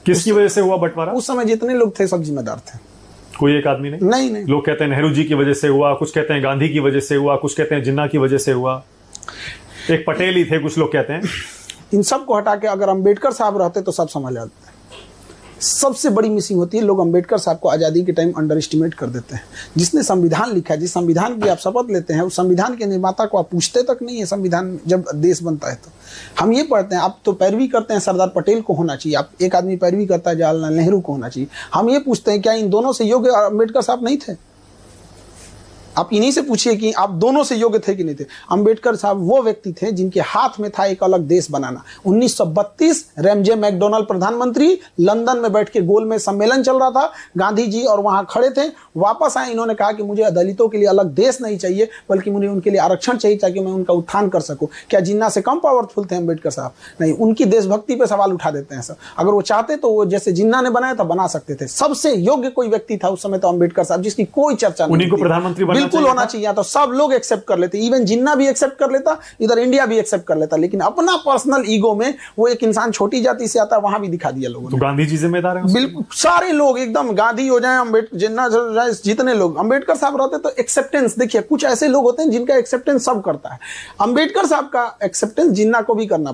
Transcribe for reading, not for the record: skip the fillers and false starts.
किसकी वजह से हुआ बंटवारा? उस समय जितने लोग थे सब जिम्मेदार थे, कोई एक आदमी नहीं? नहीं। लोग कहते हैं नेहरू जी की वजह से हुआ, कुछ कहते हैं गांधी की वजह से हुआ, कुछ कहते हैं जिन्ना की वजह से हुआ, एक पटेल ही थे कुछ लोग कहते हैं। इन सब को हटा के अगर अंबेडकर साहब रहते तो सब समझ आते। सबसे बड़ी मिसिंग होती है, लोग अंबेडकर साहब को आज़ादी के टाइम अंडर एस्टिमेट कर देते हैं। जिसने संविधान लिखा है, जिस संविधान की आप शपथ लेते हैं, उस संविधान के निर्माता को आप पूछते तक नहीं है। संविधान जब देश बनता है तो हम ये पढ़ते हैं, आप तो पैरवी करते हैं सरदार पटेल को होना चाहिए, आप एक आदमी पैरवी करता है जवाहरलाल नेहरू को होना चाहिए। हम ये पूछते हैं क्या इन दोनों से योग्य अंबेडकर साहब नहीं थे? आप इन्हीं से पूछिए कि आप दोनों से योग्य थे कि नहीं थे। अंबेडकर साहब वो व्यक्ति थे जिनके हाथ में था एक अलग देश बनाना। 1932 रैमजे मैकडोनाल्ड प्रधानमंत्री, लंदन में बैठ के गोल में सम्मेलन चल रहा था, गांधी जी और वहां खड़े थे, वापस आए, इन्होंने कहा कि मुझे दलितों के लिए अलग देश नहीं चाहिए, बल्कि मुझे उनके लिए आरक्षण चाहिए ताकि मैं उनका उत्थान कर सकूं। क्या जिन्ना से कम पावरफुल थे अंबेडकर साहब? नहीं, उनकी देशभक्ति पे सवाल उठा देते हैं सर। अगर वो चाहते तो वो जैसे जिन्ना ने बनाया था बना सकते थे। सबसे योग्य कोई व्यक्ति था उस समय तो अंबेडकर साहब, जिसकी कोई चर्चा नहीं। उन्हीं को प्रधानमंत्री बिल्कुल होना चाहिए, तो सब लोग एक्सेप्ट कर लेते, इवन जिन्ना भी एक्सेप्ट कर लेता, इधर इंडिया भी एक्सेप्ट कर लेता, लेकिन अपना पर्सनल ईगो में वो एक इंसान छोटी जाति से आता, वहां भी दिखा दिया लोगों ने। तो गांधी जी जिम्मेदार हैं? बिल्कुल, सारे लोग एकदम गांधी हो जाए, अम्बेडकर, जिन्ना हो जाए, जितने लोग अंबेडकर साहब रहते तो एक्सेप्टेंस देखिए, कुछ ऐसे लोग होते हैं जिनका एक्सेप्टेंस सब करता है। अंबेडकर साहब का एक्सेप्टेंस जिन्ना को भी करना